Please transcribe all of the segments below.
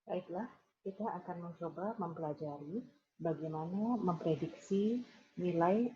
Baiklah, kita akan mencoba mempelajari bagaimana memprediksi nilai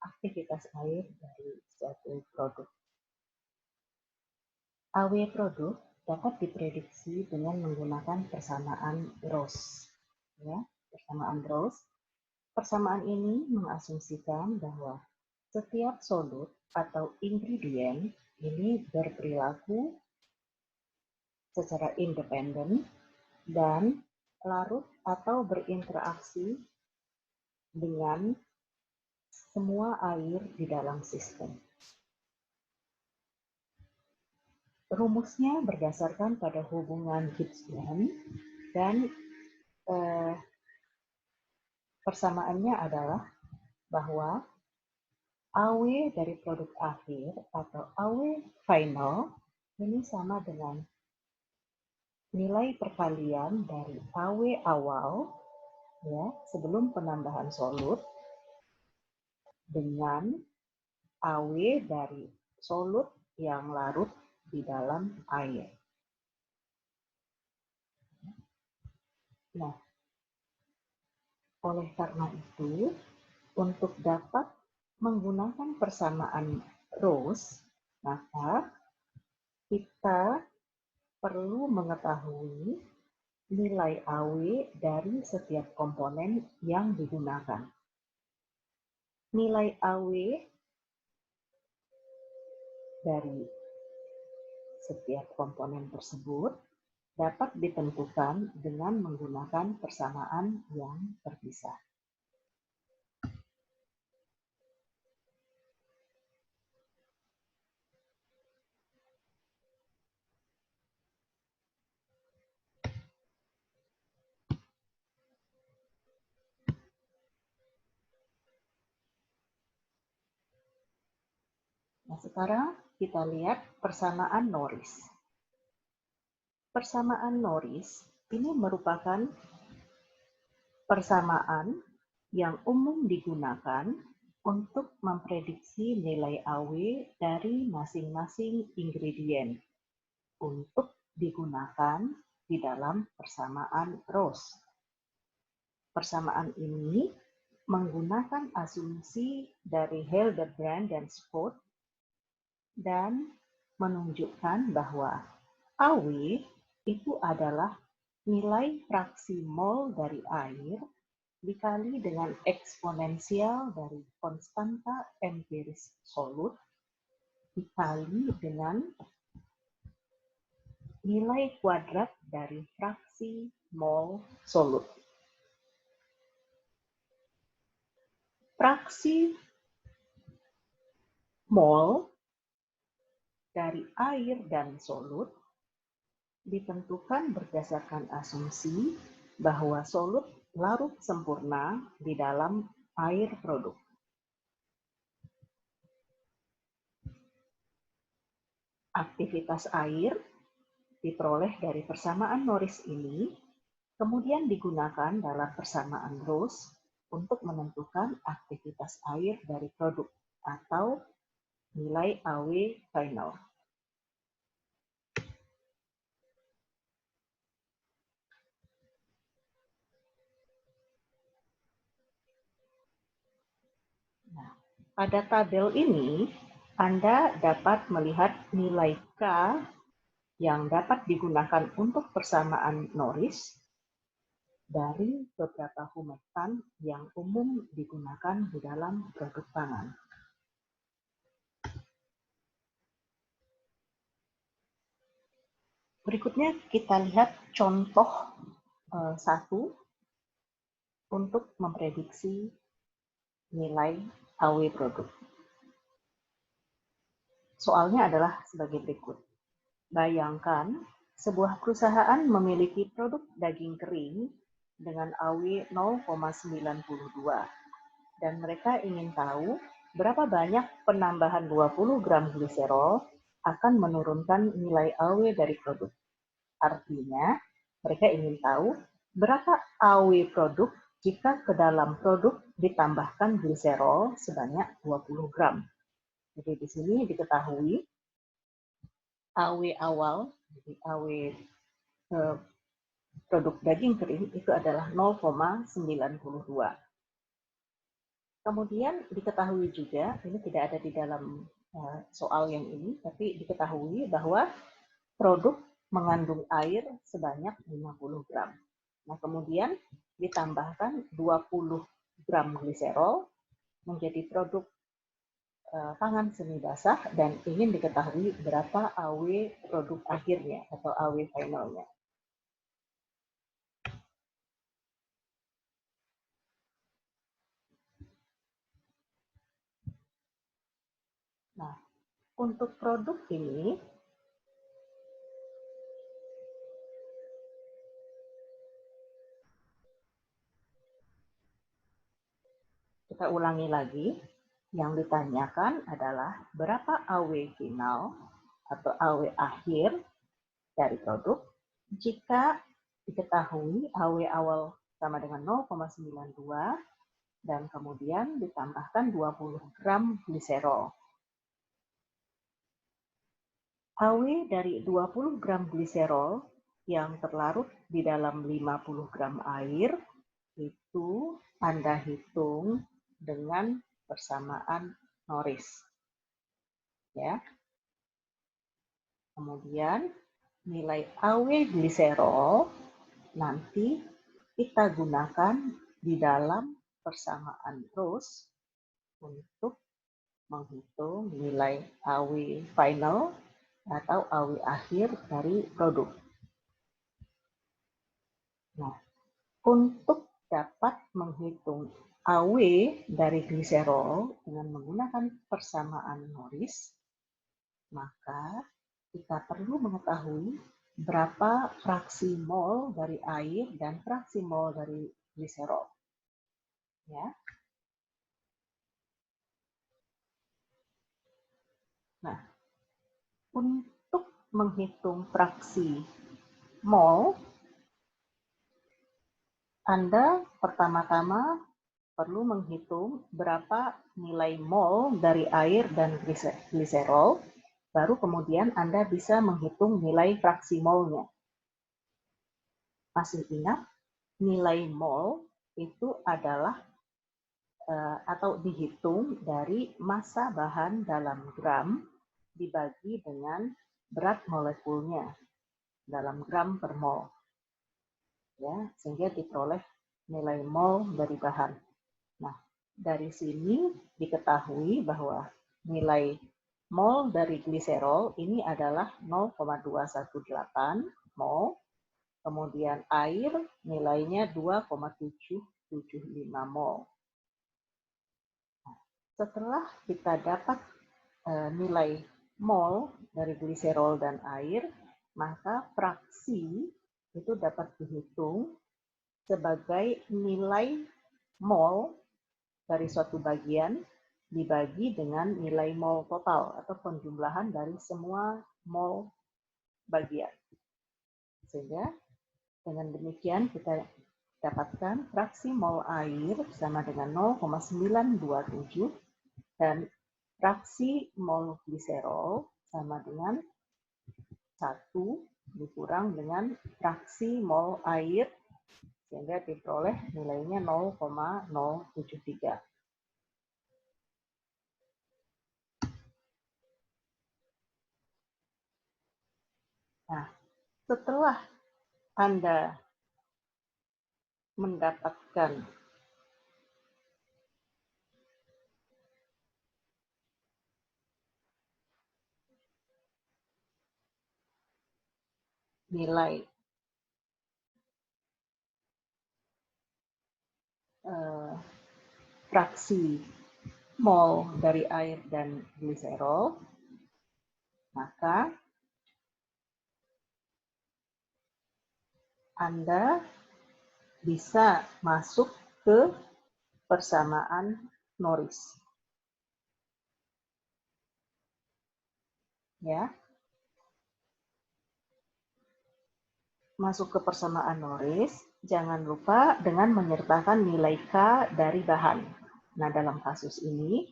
aktivitas air dari suatu produk. AW produk dapat diprediksi dengan menggunakan persamaan Roche. Ya, persamaan Roche. Persamaan ini mengasumsikan bahwa setiap solut atau ingredient ini berperilaku secara independen dan larut atau berinteraksi dengan semua air di dalam sistem. Rumusnya berdasarkan pada hubungan Gibbs-Bond dan persamaannya adalah bahwa AW dari produk akhir atau AW final ini sama dengan nilai perkalian dari AW awal ya sebelum penambahan solut dengan AW dari solut yang larut di dalam air. Nah, oleh karena itu, untuk dapat menggunakan persamaan Roche, maka kita perlu mengetahui nilai AW dari setiap komponen yang digunakan. Nilai AW dari setiap komponen tersebut dapat ditentukan dengan menggunakan persamaan yang terpisah. Nah, sekarang kita lihat persamaan Norris. Persamaan Norris ini merupakan persamaan yang umum digunakan untuk memprediksi nilai AW dari masing-masing ingredient untuk digunakan di dalam persamaan Roche. Persamaan ini menggunakan asumsi dari Hildebrand dan Scott dan menunjukkan bahwa AW itu adalah nilai fraksi mol dari air dikali dengan eksponensial dari konstanta empiris solut dikali dengan nilai kuadrat dari fraksi mol solut. Fraksi mol dari air dan solut ditentukan berdasarkan asumsi bahwa solut larut sempurna di dalam air produk. Aktivitas air diperoleh dari persamaan Norris ini, kemudian digunakan dalam persamaan Roche untuk menentukan aktivitas air dari produk atau nilai AW final. Nah, pada tabel ini, Anda dapat melihat nilai K yang dapat digunakan untuk persamaan Norris dari beberapa humektan yang umum digunakan di dalam produk pangan. Berikutnya kita lihat contoh 1 untuk memprediksi nilai AW produk. Soalnya adalah sebagai berikut. Bayangkan sebuah perusahaan memiliki produk daging kering dengan AW 0,92 dan mereka ingin tahu berapa banyak penambahan 20 gram gliserol akan menurunkan nilai AW dari produk. Artinya, mereka ingin tahu berapa AW produk jika ke dalam produk ditambahkan gliserol sebanyak 20 gram. Jadi di sini diketahui AW awal, jadi AW produk daging kering itu adalah 0,92. Kemudian diketahui juga, ini tidak ada di dalam soal yang ini, tapi diketahui bahwa produk mengandung air sebanyak 50 gram. Nah, kemudian ditambahkan 20 gram gliserol menjadi produk pangan semi basah dan ingin diketahui berapa AW produk akhirnya atau AW finalnya. Nah, untuk produk ini kita ulangi lagi. Yang ditanyakan adalah berapa AW final atau AW akhir dari produk jika diketahui AW awal sama dengan 0,92 dan kemudian ditambahkan 20 gram gliserol. AW dari 20 gram gliserol yang terlarut di dalam 50 gram air itu Anda hitung dengan persamaan Norris. Ya. Kemudian nilai AW gliserol nanti kita gunakan di dalam persamaan Roche untuk menghitung nilai AW final atau AW akhir dari produk. Nah, untuk dapat menghitung AW dari gliserol dengan menggunakan persamaan Norris, maka kita perlu mengetahui berapa fraksi mol dari air dan fraksi mol dari gliserol. Ya. Nah, untuk menghitung fraksi mol, Anda pertama-tama perlu menghitung berapa nilai mol dari air dan gliserol, baru kemudian Anda bisa menghitung nilai fraksi molnya. Masih ingat, nilai mol itu adalah atau dihitung dari massa bahan dalam gram dibagi dengan berat molekulnya dalam gram per mol. Ya, sehingga diperoleh nilai mol dari bahan. Nah, dari sini diketahui bahwa nilai mol dari gliserol ini adalah 0,218 mol, kemudian air nilainya 2,775 mol. Nah, setelah kita dapat nilai mol dari gliserol dan air, maka fraksi itu dapat dihitung sebagai nilai mol dari suatu bagian dibagi dengan nilai mol total atau penjumlahan dari semua mol bagian. Sehingga dengan demikian kita dapatkan fraksi mol air sama dengan 0,927 dan fraksi mol gliserol sama dengan 1 dikurang dengan fraksi mol air sehingga diperoleh nilainya 0,073. Nah, setelah Anda mendapatkan nilai fraksi mol dari air dan gliserol, maka Anda bisa masuk ke persamaan Norris. Ya. Masuk ke persamaan Norris, jangan lupa dengan menyertakan nilai K dari bahan. Nah, dalam kasus ini,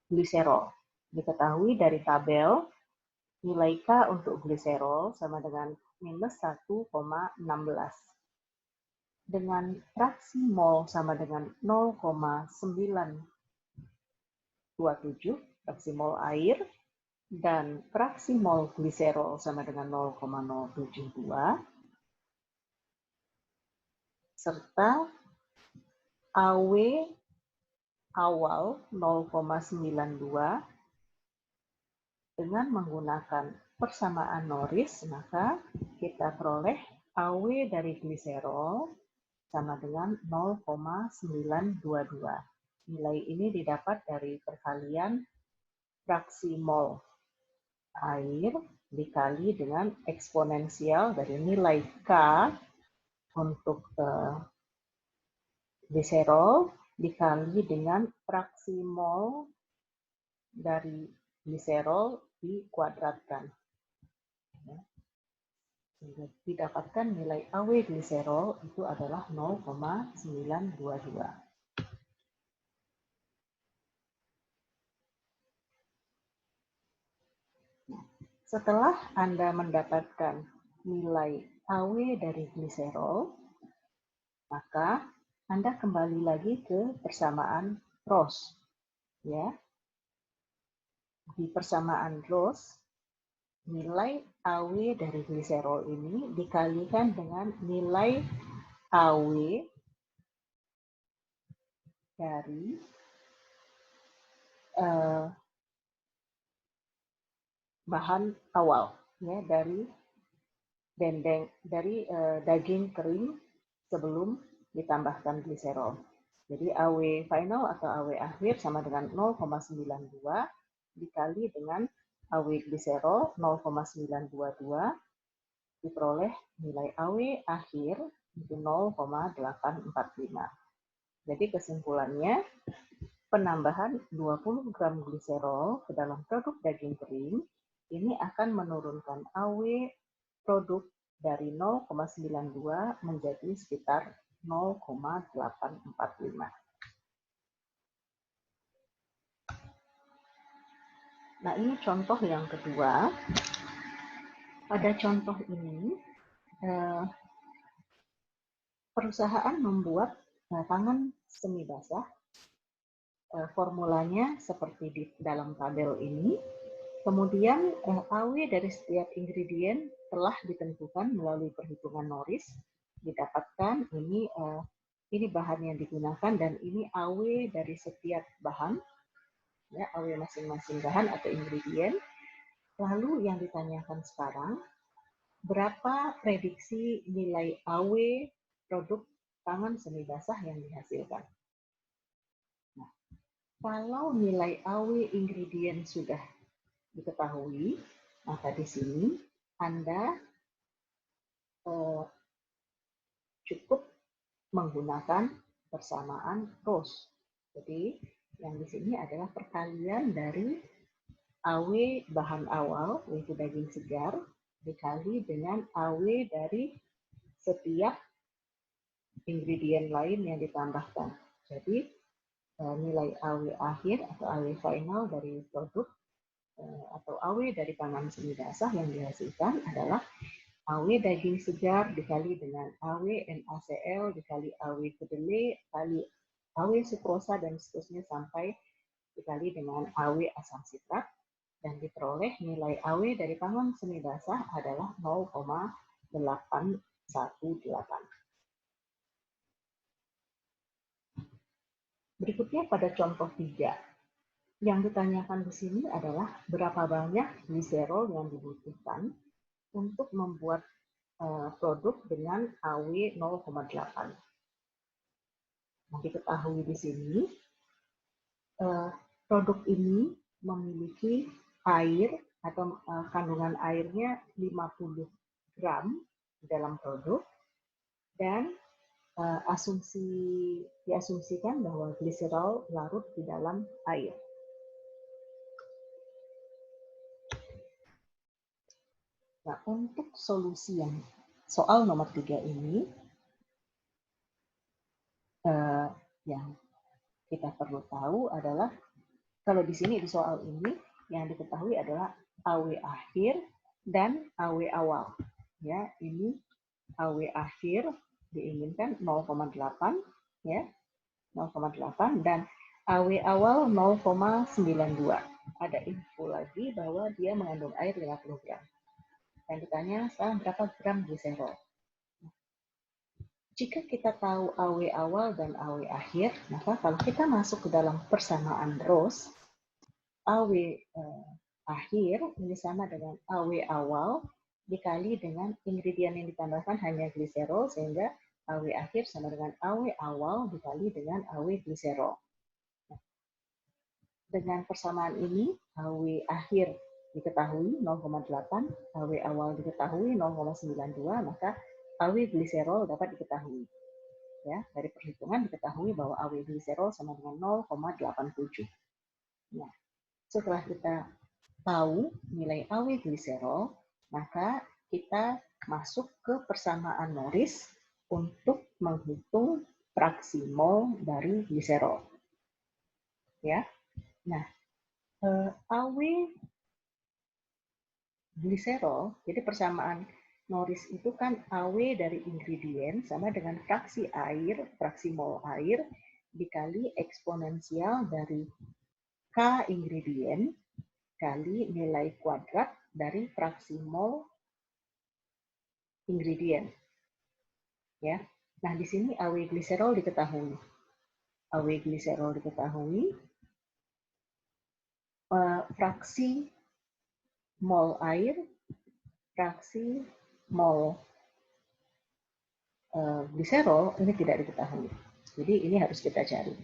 gliserol. Diketahui dari tabel, nilai K untuk gliserol sama dengan minus 1,16. Dengan fraksi mol sama dengan 0,927, fraksi mol air, dan fraksi mol gliserol sama dengan 0,072, serta AW awal 0,92 dengan menggunakan persamaan Norris, maka kita peroleh AW dari gliserol sama dengan 0,922. Nilai ini didapat dari perkalian fraksi mol air dikali dengan eksponensial dari nilai K untuk gliserol dikali dengan fraksi mol dari gliserol dikuadratkan. Didapatkan nilai AW gliserol itu adalah 0,922. Setelah Anda mendapatkan nilai AW dari gliserol, maka Anda kembali lagi ke persamaan Roche. Ya. Di persamaan Roche, nilai AW dari gliserol ini dikalikan dengan nilai AW dari bahan awal, ya, dari daging kering sebelum ditambahkan gliserol. Jadi AW final atau AW akhir sama dengan 0,92 dikali dengan AW gliserol 0,922 diperoleh nilai AW akhir itu 0,845. Jadi kesimpulannya, penambahan 20 gram gliserol ke dalam produk daging kering ini akan menurunkan AW produk dari 0,92 menjadi sekitar 0,845. Nah, ini contoh yang kedua. Pada contoh ini, perusahaan membuat tangan semi basah. Formulanya seperti di dalam tabel ini. Kemudian AW dari setiap ingredient telah ditentukan melalui perhitungan Norris. Didapatkan ini bahan yang digunakan dan ini AW dari setiap bahan, ya, AW masing-masing bahan atau ingredient. Lalu yang ditanyakan sekarang, berapa prediksi nilai AW produk tangan semi basah yang dihasilkan? Nah, kalau nilai AW ingredient sudah diketahui, maka di sini Anda cukup menggunakan persamaan Roche. Jadi yang di sini adalah perkalian dari AW bahan awal, yaitu daging segar, dikali dengan AW dari setiap ingredient lain yang ditambahkan. Jadi nilai AW akhir atau AW final dari produk atau AW dari pangan semi basah yang dihasilkan adalah AW daging segar dikali dengan AW NaCl dikali AW kedelai kali AW sukrosa dan seterusnya sampai dikali dengan AW asam sitrat dan diperoleh nilai AW dari pangan semi basah adalah 0,818. Berikutnya pada contoh 3. Yang ditanyakan di sini adalah berapa banyak gliserol yang dibutuhkan untuk membuat produk dengan AW 0,8. Nah, diketahui di sini produk ini memiliki air atau kandungan airnya 50 gram dalam produk dan diasumsikan bahwa gliserol larut di dalam air. Nah, untuk solusi yang soal nomor 3 ini, yang kita perlu tahu adalah, kalau di sini di soal ini, yang diketahui adalah AW akhir dan AW awal. Ya, ini AW akhir diinginkan 0,8 ya, 0,8 dan AW awal 0,92. Ada info lagi bahwa dia mengandung air 50 gram. Dan ditanya sekarang berapa gram gliserol. Jika kita tahu AW awal dan AW akhir, maka kalau kita masuk ke dalam persamaan ROS, AW akhir ini sama dengan AW awal dikali dengan ingredient yang ditambahkan hanya gliserol, sehingga AW akhir sama dengan AW awal dikali dengan AW gliserol. Dengan persamaan ini, AW akhir diketahui 0,8, AW awal diketahui 0,92, maka AW gliserol dapat diketahui. Ya, dari perhitungan diketahui bahwa AW gliserol sama dengan 0,87. Nah, setelah kita tahu nilai AW gliserol, maka kita masuk ke persamaan Norris untuk menghitung fraksi mol dari gliserol. Ya, nah AW gliserol, jadi persamaan Norris itu kan AW dari ingredient sama dengan fraksi air, fraksi mol air, dikali eksponensial dari K ingredient kali nilai kuadrat dari fraksi mol ingredient. Ya. Nah, di sini AW gliserol diketahui. AW gliserol diketahui, fraksi mol air, fraksi mol gliserol ini tidak diketahui. Jadi ini harus kita cari.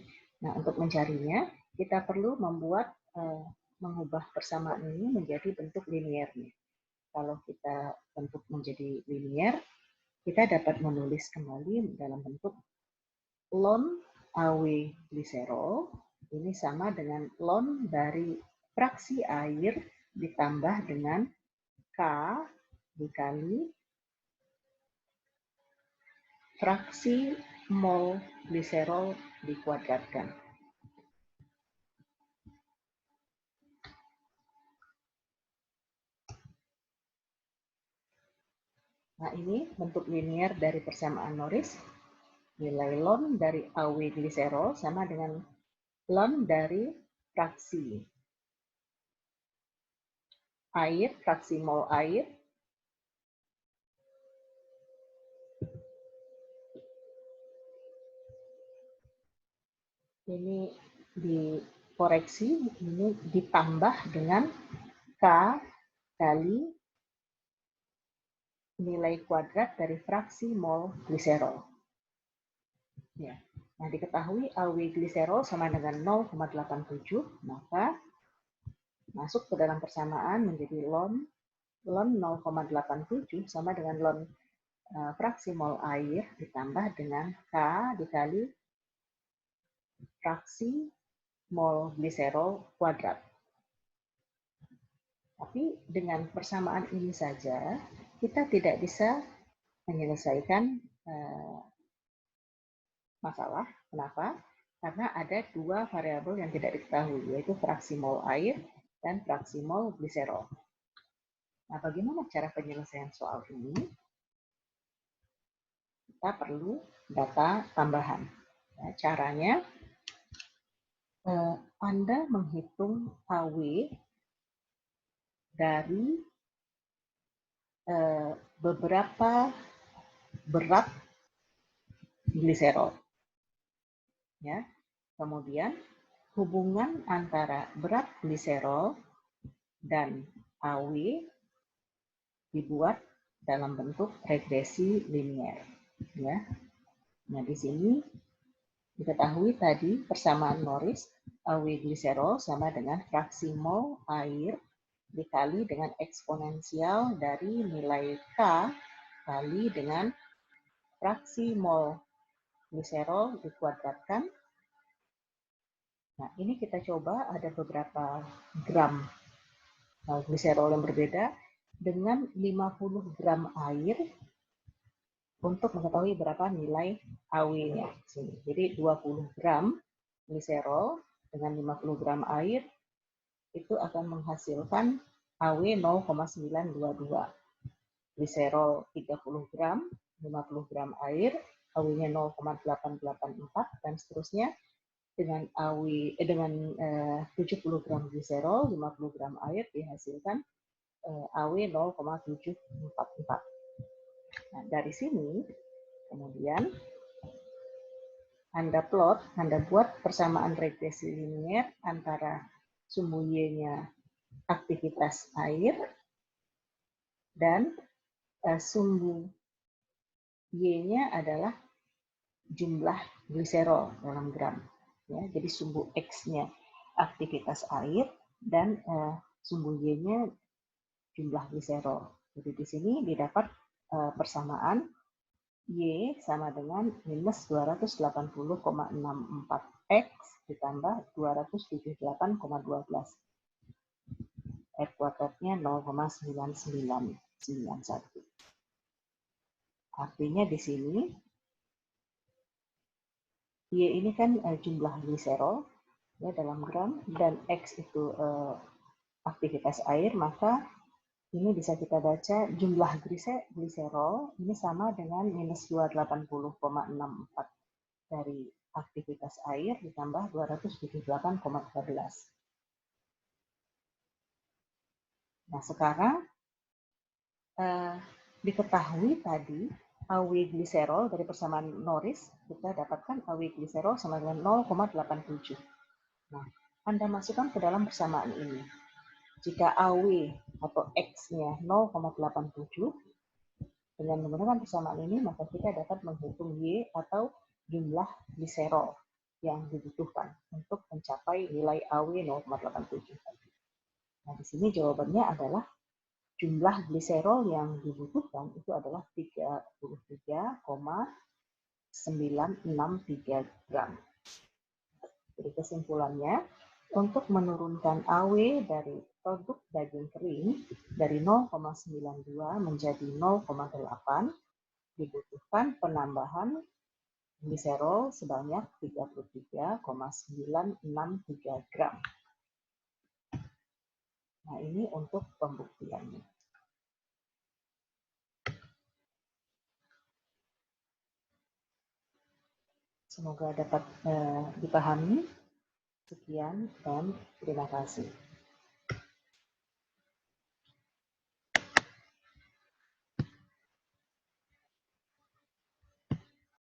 Nah, untuk mencarinya, kita perlu mengubah persamaan ini menjadi bentuk linearnya. Kalau kita bentuk menjadi linear, kita dapat menulis kembali dalam bentuk ln AW gliserol ini sama dengan ln dari fraksi air ditambah dengan K dikali fraksi mol gliserol dikuadratkan. Nah, ini bentuk linear dari persamaan Norris. Nilai ln dari AW gliserol sama dengan ln dari fraksi air, fraksi mol air, ini dikoreksi, ini ditambah dengan K kali nilai kuadrat dari fraksi mol gliserol. Ya. Nah, diketahui AW gliserol sama dengan 0,87, maka masuk ke dalam persamaan menjadi ln 0,87 sama dengan ln fraksi mol air ditambah dengan K dikali fraksi mol gliserol kuadrat. Tapi dengan persamaan ini saja, kita tidak bisa menyelesaikan masalah. Kenapa? Karena ada dua variabel yang tidak diketahui, yaitu fraksi mol air dan fraksi mol gliserol. Nah, bagaimana cara penyelesaian soal ini? Kita perlu data tambahan. Nah, caranya, Anda menghitung AW dari beberapa berat gliserol. Ya. Kemudian hubungan antara berat gliserol dan AW dibuat dalam bentuk regresi linear. Ya. Nah, di sini diketahui tadi persamaan Norris AW gliserol sama dengan fraksi mol air dikali dengan eksponensial dari nilai K kali dengan fraksi mol gliserol dikuadratkan. Nah, ini kita coba ada beberapa gram gliserol yang berbeda dengan 50 gram air untuk mengetahui berapa nilai AW-nya. Jadi 20 gram gliserol dengan 50 gram air itu akan menghasilkan AW 0,922. gliserol 30 gram, 50 gram air, AW-nya 0,884 dan seterusnya dengan 70 gram gliserol, 50 gram air dihasilkan AW 0,744. Nah, dari sini kemudian Anda buat persamaan regresi linier antara sumbu Y-nya aktivitas air dan sumbu Y-nya adalah jumlah gliserol dalam gram. Ya, jadi sumbu X-nya aktivitas air dan sumbu Y-nya jumlah gliserol. Jadi di sini didapat persamaan Y sama dengan minus 280,64 X ditambah 278,12. R kuadratnya 0,9991. Artinya di sini Y ini kan jumlah gliserol ya dalam gram dan X itu aktivitas air, maka ini bisa kita baca jumlah gliserol ini sama dengan minus 280,64 dari aktivitas air ditambah 278,13. Nah, sekarang diketahui tadi AW gliserol dari persamaan Norris, kita dapatkan AW gliserol sama dengan 0,87. Nah, Anda masukkan ke dalam persamaan ini. Jika AW atau X-nya 0,87, dengan menggunakan persamaan ini, maka kita dapat menghitung Y atau jumlah gliserol yang dibutuhkan untuk mencapai nilai AW 0,87. Nah, di sini jawabannya adalah jumlah gliserol yang dibutuhkan itu adalah 33,963 gram. Jadi kesimpulannya, untuk menurunkan AW dari produk daging kering dari 0,92 menjadi 0,8 dibutuhkan penambahan gliserol sebanyak 33,963 gram. Nah, ini untuk pembuktiannya. Semoga dapat dipahami. Sekian dan terima kasih.